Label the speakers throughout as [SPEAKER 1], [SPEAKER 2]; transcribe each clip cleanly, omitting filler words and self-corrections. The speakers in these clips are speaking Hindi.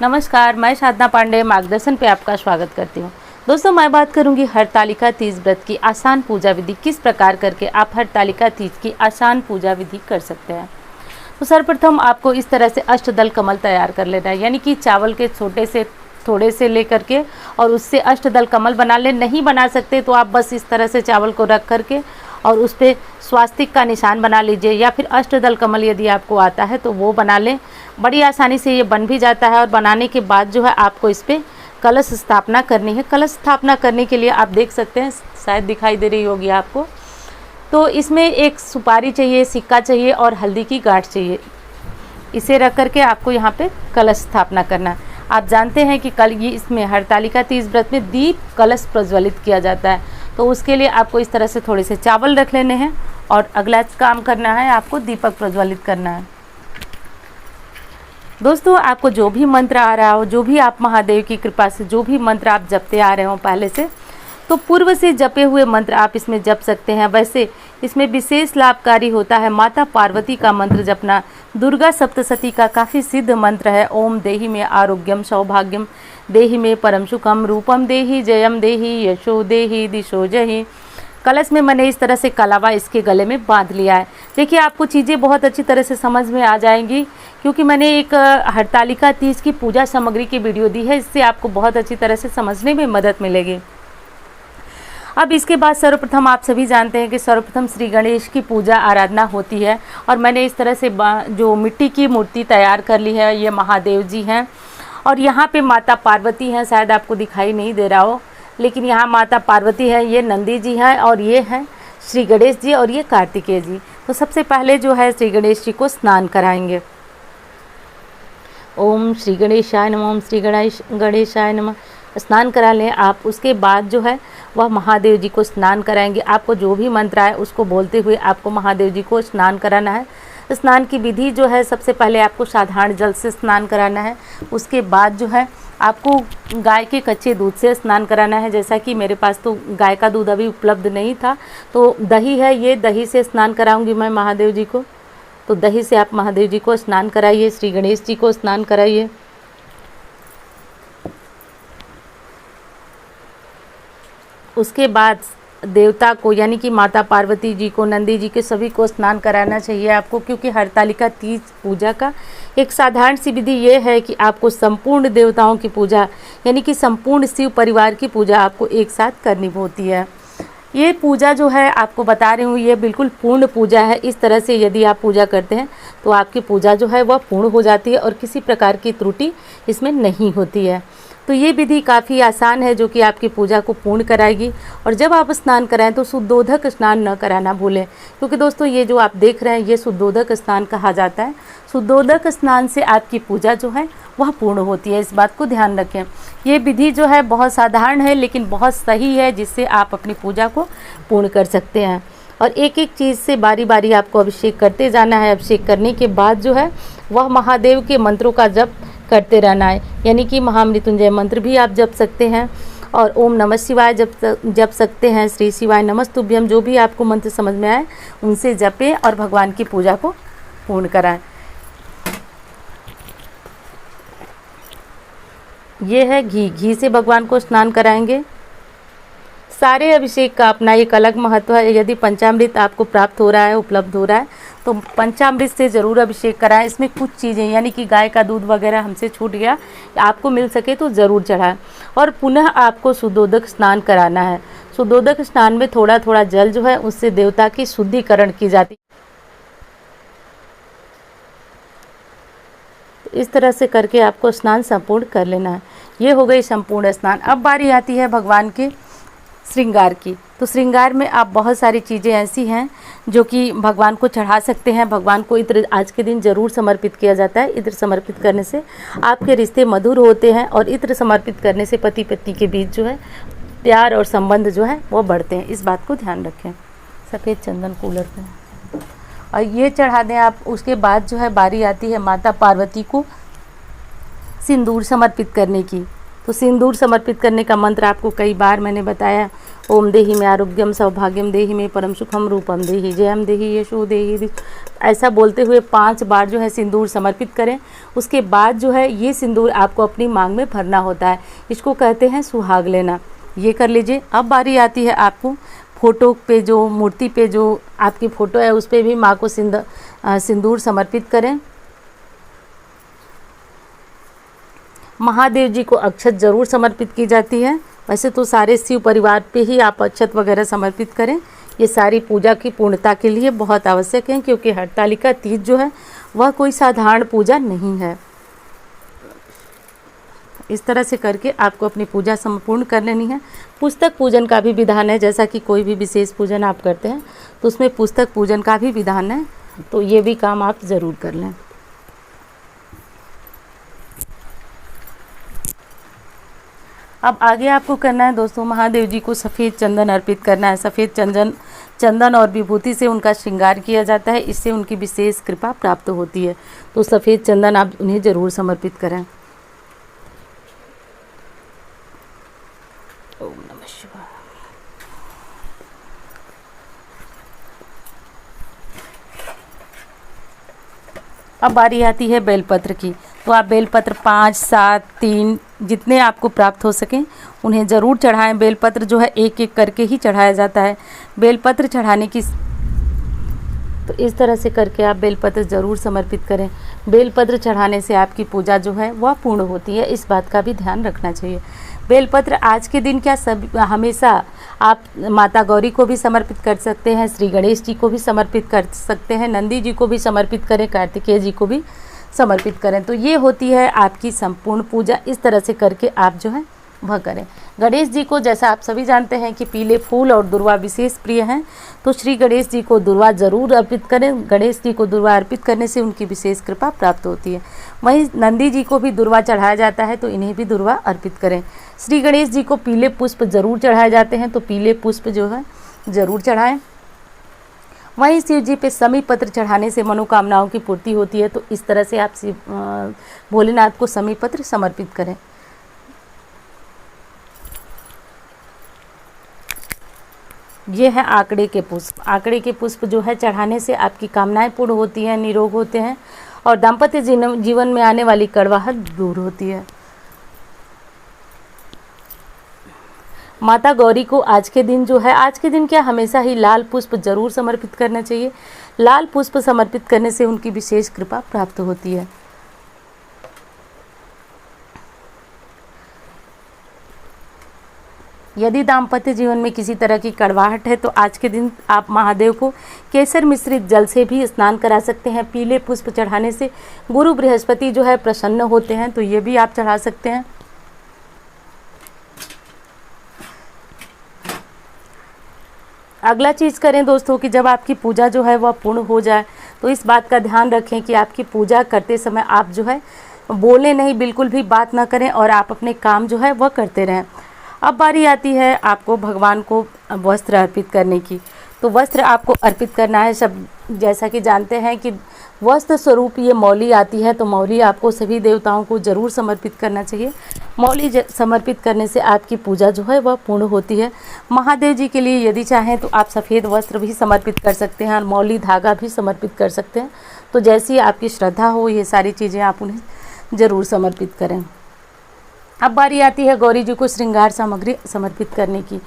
[SPEAKER 1] नमस्कार, मैं साधना पांडे मार्गदर्शन पे आपका स्वागत करती हूँ। दोस्तों, मैं बात करूँगी हरतालिका तीज व्रत की आसान पूजा विधि, किस प्रकार करके आप हरतालिका तीज की आसान पूजा विधि कर सकते हैं। तो सर्वप्रथम आपको इस तरह से अष्टदल कमल तैयार कर लेना है, यानी कि चावल के छोटे से थोड़े से लेकर के और उससे अष्टदल कमल बना लें। नहीं बना सकते तो आप बस इस तरह से चावल को रख करके और उस पर स्वास्तिक का निशान बना लीजिए, या फिर अष्टदल कमल यदि आपको आता है तो वो बना लें। बड़ी आसानी से ये बन भी जाता है। और बनाने के बाद जो है आपको इस पर कलश स्थापना करनी है। कलश स्थापना करने के लिए आप देख सकते हैं, शायद दिखाई दे रही होगी आपको, तो इसमें एक सुपारी चाहिए, सिक्का चाहिए और हल्दी की गांठ चाहिए। इसे रख करके आपको यहाँ पे कलश स्थापना करना है। आप जानते हैं कि कल ये इसमें हरतालिका तीज व्रत में दीप कलश प्रज्वलित किया जाता है, तो उसके लिए आपको इस तरह से थोड़े से चावल रख लेने हैं और अगला काम करना है, आपको दीपक प्रज्वलित करना है। दोस्तों, आपको जो भी मंत्र आ रहा हो, जो भी आप महादेव की कृपा से जो भी मंत्र आप जपते आ रहे हो पहले से, तो पूर्व से जपे हुए मंत्र आप इसमें जप सकते हैं। वैसे इसमें विशेष लाभकारी होता है माता पार्वती का मंत्र जपना। दुर्गा सप्तशती का काफ़ी सिद्ध मंत्र है। ओम देहि में आरोग्यम सौभाग्यम, देहि में परम सुखम, रूपम देहि जयम देहि, यशो देहि दिशो जहि। कलश में मैंने इस तरह से कलावा इसके गले में बांध लिया है। देखिए, आपको चीज़ें बहुत अच्छी तरह से समझ में आ जाएंगी, क्योंकि मैंने एक हरतालिका तीज की पूजा सामग्री की वीडियो दी है। इससे आपको बहुत अच्छी तरह से समझने में मदद मिलेगी। अब इसके बाद सर्वप्रथम आप सभी जानते हैं कि सर्वप्रथम श्री गणेश की पूजा आराधना होती है। और मैंने इस तरह से जो मिट्टी की मूर्ति तैयार कर ली है, ये महादेव जी हैं और यहाँ पे माता पार्वती हैं। शायद आपको दिखाई नहीं दे रहा हो, लेकिन यहाँ माता पार्वती है, ये नंदी जी हैं और ये हैं श्री गणेश जी और ये कार्तिकेय जी। तो सबसे पहले जो है श्री गणेश जी को स्नान कराएंगे। ओम श्री गणेशाय नमः, ओम श्री गणेशाय नमः। स्नान करा लें आप। उसके बाद जो है वह महादेव जी को स्नान कराएंगे। आपको जो भी मंत्र आए उसको बोलते हुए आपको महादेव जी को स्नान कराना है। स्नान की विधि जो है, सबसे पहले आपको साधारण जल से स्नान कराना है। उसके बाद जो है आपको गाय के कच्चे दूध से स्नान कराना है। जैसा कि मेरे पास तो गाय का दूध अभी उपलब्ध नहीं था, तो दही है, ये दही से स्नान कराऊंगी मैं महादेव जी को। तो दही से आप महादेव जी को स्नान कराइए, श्री गणेश जी को स्नान कराइए। उसके बाद देवता को, यानी कि माता पार्वती जी को, नंदी जी के, सभी को स्नान कराना चाहिए आपको, क्योंकि हरतालिका तीज पूजा का एक साधारण सी विधि ये है कि आपको संपूर्ण देवताओं की पूजा, यानी कि संपूर्ण शिव परिवार की पूजा आपको एक साथ करनी होती है। ये पूजा जो है आपको बता रही हूँ, ये बिल्कुल पूर्ण पूजा है। इस तरह से यदि आप पूजा करते हैं तो आपकी पूजा जो है वह पूर्ण हो जाती है और किसी प्रकार की त्रुटि इसमें नहीं होती है। तो ये विधि काफ़ी आसान है, जो कि आपकी पूजा को पूर्ण कराएगी। और जब आप स्नान कराएं तो शुद्धोदक स्नान न कराना भूलें, क्योंकि दोस्तों ये जो आप देख रहे हैं ये शुद्धोदक स्नान कहा जाता है। शुद्धोदक स्नान से आपकी पूजा जो है वह पूर्ण होती है, इस बात को ध्यान रखें। ये विधि जो है बहुत साधारण है लेकिन बहुत सही है, जिससे आप अपनी पूजा को पूर्ण कर सकते हैं। और एक एक चीज़ से बारी बारी आपको अभिषेक करते जाना है। अभिषेक करने के बाद जो है वह महादेव के मंत्रों का जप करते रहना है, यानी कि महामृत्युंजय मंत्र भी आप जप सकते हैं और ओम नमः शिवाय जप सकते हैं, श्री शिवाय नमस्तुभ्यम, जो भी आपको मंत्र समझ में आए उनसे जपें और भगवान की पूजा को पूर्ण कराएं। ये है घी से भगवान को स्नान कराएंगे। सारे अभिषेक का अपना एक अलग महत्व है। यदि पंचामृत आपको प्राप्त हो रहा है, उपलब्ध हो रहा है, तो पंचामृत से ज़रूर अभिषेक कराएं। इसमें कुछ चीज़ें, यानी कि गाय का दूध वगैरह हमसे छूट गया, आपको मिल सके तो ज़रूर चढ़ाएं। और पुनः आपको शुद्धोदक स्नान कराना है। शुद्धोदक स्नान में थोड़ा थोड़ा जल जो है उससे देवता की शुद्धिकरण की जाती है। इस तरह से करके आपको स्नान संपूर्ण कर लेना है। ये हो गई संपूर्ण स्नान। अब बारी आती है भगवान के श्रृंगार की। तो श्रृंगार में आप बहुत सारी चीज़ें ऐसी हैं जो कि भगवान को चढ़ा सकते हैं। भगवान को इत्र आज के दिन ज़रूर समर्पित किया जाता है। इत्र समर्पित करने से आपके रिश्ते मधुर होते हैं और इत्र समर्पित करने से पति पत्नी के बीच जो है प्यार और संबंध जो है वो बढ़ते हैं। इस बात को ध्यान रखें। सफ़ेद चंदन कूलर पे और ये चढ़ा दें आप। उसके बाद जो है बारी आती है माता पार्वती को सिंदूर समर्पित करने की। तो सिंदूर समर्पित करने का मंत्र आपको कई बार मैंने बताया। ओम देहि में आरोग्यम सौभाग्यम देहि में परम सुखम रूपम देहि जयम देहि यशो देहि, ऐसा बोलते हुए 5 बार जो है सिंदूर समर्पित करें। उसके बाद जो है ये सिंदूर आपको अपनी मांग में भरना होता है, इसको कहते हैं सुहाग लेना। ये कर लीजिए। अब बारी आती है आपको फ़ोटो पे, जो मूर्ति पे जो आपकी फ़ोटो है उस पर भी माँ को सिंदूर समर्पित करें। महादेव जी को अक्षत जरूर समर्पित की जाती है। वैसे तो सारे शिव परिवार पे ही आप अक्षत वगैरह समर्पित करें। ये सारी पूजा की पूर्णता के लिए बहुत आवश्यक है, क्योंकि हरतालिका तीज जो है वह कोई साधारण पूजा नहीं है। इस तरह से करके आपको अपनी पूजा संपूर्ण कर लेनी है। पुस्तक पूजन का भी विधान है, जैसा कि कोई भी विशेष पूजन आप करते हैं तो उसमें पुस्तक पूजन का भी विधान है, तो ये भी काम आप ज़रूर कर लें। अब आगे आपको करना है दोस्तों, महादेव जी को सफ़ेद चंदन अर्पित करना है। सफ़ेद चंदन और विभूति से उनका श्रृंगार किया जाता है, इससे उनकी विशेष कृपा प्राप्त होती है। तो सफ़ेद चंदन आप उन्हें ज़रूर समर्पित करें। ओम नमः शिवाय। अब बारी आती है बेलपत्र की। तो आप बेलपत्र 5, 7, 3 जितने आपको प्राप्त हो सकें उन्हें ज़रूर चढ़ाएं। बेलपत्र जो है एक एक करके ही चढ़ाया जाता है। बेलपत्र चढ़ाने की, तो इस तरह से करके आप बेलपत्र ज़रूर समर्पित करें। बेलपत्र चढ़ाने से आपकी पूजा जो है वह पूर्ण होती है, इस बात का भी ध्यान रखना चाहिए। बेलपत्र आज के दिन क्या सब हमेशा आप माता गौरी को भी समर्पित कर सकते हैं, श्री गणेश जी को भी समर्पित कर सकते हैं, नंदी जी को भी समर्पित करें, कार्तिकेय जी को भी समर्पित करें। तो ये होती है आपकी संपूर्ण पूजा। इस तरह से करके आप जो है वह करें। गणेश जी को जैसा आप सभी जानते हैं कि पीले फूल और दुर्वा विशेष प्रिय हैं, तो श्री गणेश जी को दुर्वा जरूर अर्पित करें। गणेश जी को दुर्वा अर्पित करने से उनकी विशेष कृपा प्राप्त होती है। वहीं नंदी जी को भी दुर्वा चढ़ाया जाता है, तो इन्हें भी दुर्वा अर्पित करें। श्री गणेश जी को पीले पुष्प जरूर चढ़ाए जाते हैं, तो पीले पुष्प जो है ज़रूर चढ़ाएं। वहीं शिव जी पे समी पत्र चढ़ाने से मनोकामनाओं की पूर्ति होती है, तो इस तरह से आप भोलेनाथ को समी पत्र समर्पित करें। ये है आंकड़े के पुष्प। आंकड़े के पुष्प जो है चढ़ाने से आपकी कामनाएं पूर्ण होती हैं, निरोग होते हैं और दाम्पत्य जीवन में आने वाली कड़वाहट दूर होती है। माता गौरी को आज के दिन जो है, आज के दिन क्या हमेशा ही लाल पुष्प जरूर समर्पित करना चाहिए। लाल पुष्प समर्पित करने से उनकी विशेष कृपा प्राप्त होती है। यदि दाम्पत्य जीवन में किसी तरह की कड़वाहट है, तो आज के दिन आप महादेव को केसर मिश्रित जल से भी स्नान करा सकते हैं। पीले पुष्प चढ़ाने से गुरु बृहस्पति जो है प्रसन्न होते हैं, तो ये भी आप चढ़ा सकते हैं। अगला चीज़ करें दोस्तों कि जब आपकी पूजा जो है वह पूर्ण हो जाए, तो इस बात का ध्यान रखें कि आपकी पूजा करते समय आप जो है बोले नहीं, बिल्कुल भी बात ना करें और आप अपने काम जो है वह करते रहें। अब बारी आती है आपको भगवान को वस्त्र अर्पित करने की। तो वस्त्र आपको अर्पित करना है। सब जैसा कि जानते हैं कि वस्त्र स्वरूप ये मौली आती है, तो मौली आपको सभी देवताओं को ज़रूर समर्पित करना चाहिए। मौली समर्पित करने से आपकी पूजा जो है वह पूर्ण होती है। महादेव जी के लिए यदि चाहें तो आप सफ़ेद वस्त्र भी समर्पित कर सकते हैं और मौली धागा भी समर्पित कर सकते हैं। तो जैसी आपकी श्रद्धा हो, ये सारी चीज़ें आप उन्हें ज़रूर समर्पित करें। अब बारी आती है गौरी जी को श्रृंगार सामग्री समर्पित करने की।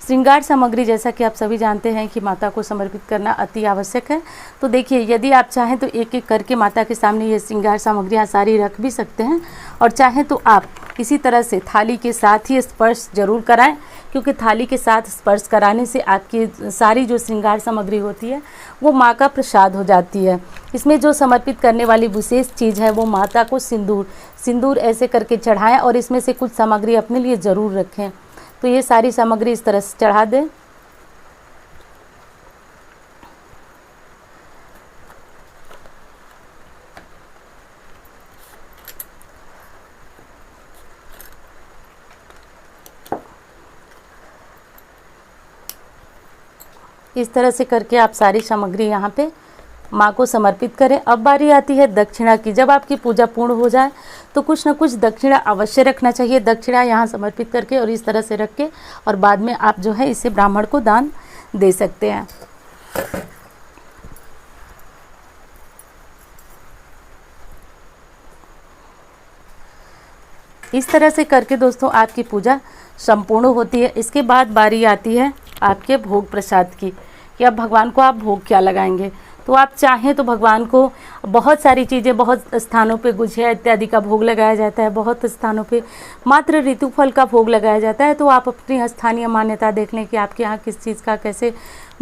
[SPEAKER 1] श्रृंगार सामग्री जैसा कि आप सभी जानते हैं कि माता को समर्पित करना अति आवश्यक है। तो देखिए, यदि आप चाहें तो एक एक करके माता के सामने ये श्रृंगार सामग्रियाँ सारी रख भी सकते हैं, और चाहें तो आप किसी तरह से थाली के साथ ही स्पर्श जरूर कराएं, क्योंकि थाली के साथ स्पर्श कराने से आपकी सारी जो श्रृंगार सामग्री होती है वो माँ का प्रसाद हो जाती है। इसमें जो समर्पित करने वाली विशेष चीज़ है वो माता को सिंदूर ऐसे करके चढ़ाएं और इसमें से कुछ सामग्री अपने लिए ज़रूर रखें। तो ये सारी सामग्री इस तरह से चढ़ा दें। इस तरह से करके आप सारी सामग्री यहाँ पे माँ को समर्पित करें। अब बारी आती है दक्षिणा की। जब आपकी पूजा पूर्ण हो जाए तो कुछ ना कुछ दक्षिणा अवश्य रखना चाहिए। दक्षिणा यहाँ समर्पित करके और इस तरह से रख के और बाद में आप जो है इसे ब्राह्मण को दान दे सकते हैं। इस तरह से करके दोस्तों आपकी पूजा संपूर्ण होती है। इसके बाद बारी आती है आपके भोग प्रसाद की कि अब भगवान को आप भोग क्या लगाएंगे। तो आप चाहें तो भगवान को बहुत सारी चीज़ें, बहुत स्थानों पे गुझिया इत्यादि का भोग लगाया जाता है, बहुत स्थानों पे मात्र ऋतुफल का भोग लगाया जाता है। तो आप अपनी स्थानीय मान्यता देख लें कि आपके यहाँ किस चीज़ का कैसे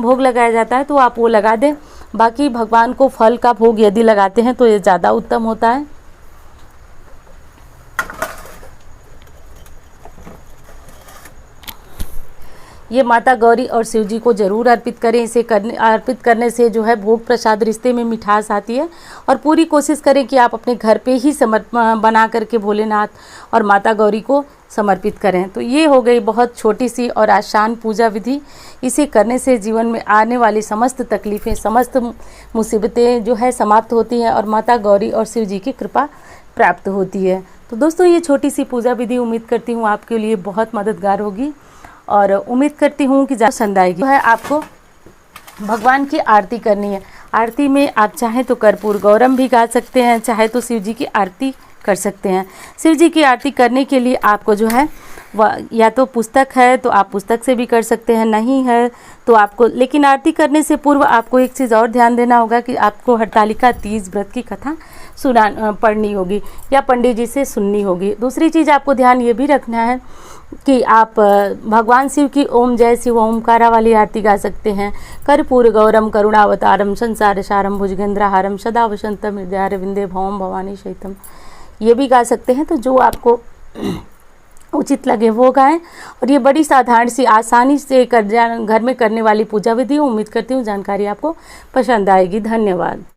[SPEAKER 1] भोग लगाया जाता है, तो आप वो लगा दें। बाकी भगवान को फल का भोग यदि लगाते हैं तो ये ज़्यादा उत्तम होता है। ये माता गौरी और शिव जी को जरूर अर्पित करें। इसे अर्पित करने से जो है भोग प्रसाद रिश्ते में मिठास आती है। और पूरी कोशिश करें कि आप अपने घर पे ही बना करके भोलेनाथ और माता गौरी को समर्पित करें। तो ये हो गई बहुत छोटी सी और आसान पूजा विधि। इसे करने से जीवन में आने वाली समस्त तकलीफ़ें, समस्त मुसीबतें जो है समाप्त होती हैं और माता गौरी और शिव जी की कृपा प्राप्त होती है। तो दोस्तों ये छोटी सी पूजा विधि उम्मीद करती हूँ आपके लिए बहुत मददगार होगी और उम्मीद करती हूँ कि ज़्यादा पसंद आएगी। तो है आपको भगवान की आरती करनी है। आरती में आप चाहें तो कर्पूर गौरम भी गा सकते हैं, चाहे तो शिव जी की आरती कर सकते हैं। शिव जी की आरती करने के लिए आपको जो है या तो पुस्तक है तो आप पुस्तक से भी कर सकते हैं, नहीं है तो आपको, लेकिन आरती करने से पूर्व आपको एक चीज़ और ध्यान देना होगा कि आपको हरतालिका तीज व्रत की कथा पढ़नी होगी या पंडित जी से सुननी होगी। दूसरी चीज़ आपको ध्यान ये भी रखना है कि आप भगवान शिव की ओम जय शिव ओमकारा वाली आरती गा सकते हैं। कर्पूर गौरम करुणावतारम संसार सारम भुजगेंद्रहारम सदा वसंतम हृदय विंदे भवम भवानी शैतम, ये भी गा सकते हैं। तो जो आपको उचित लगे वो गाएं। और ये बड़ी साधारण सी आसानी से घर में करने वाली पूजा विधि। उम्मीद करती हूँ जानकारी आपको पसंद आएगी। धन्यवाद।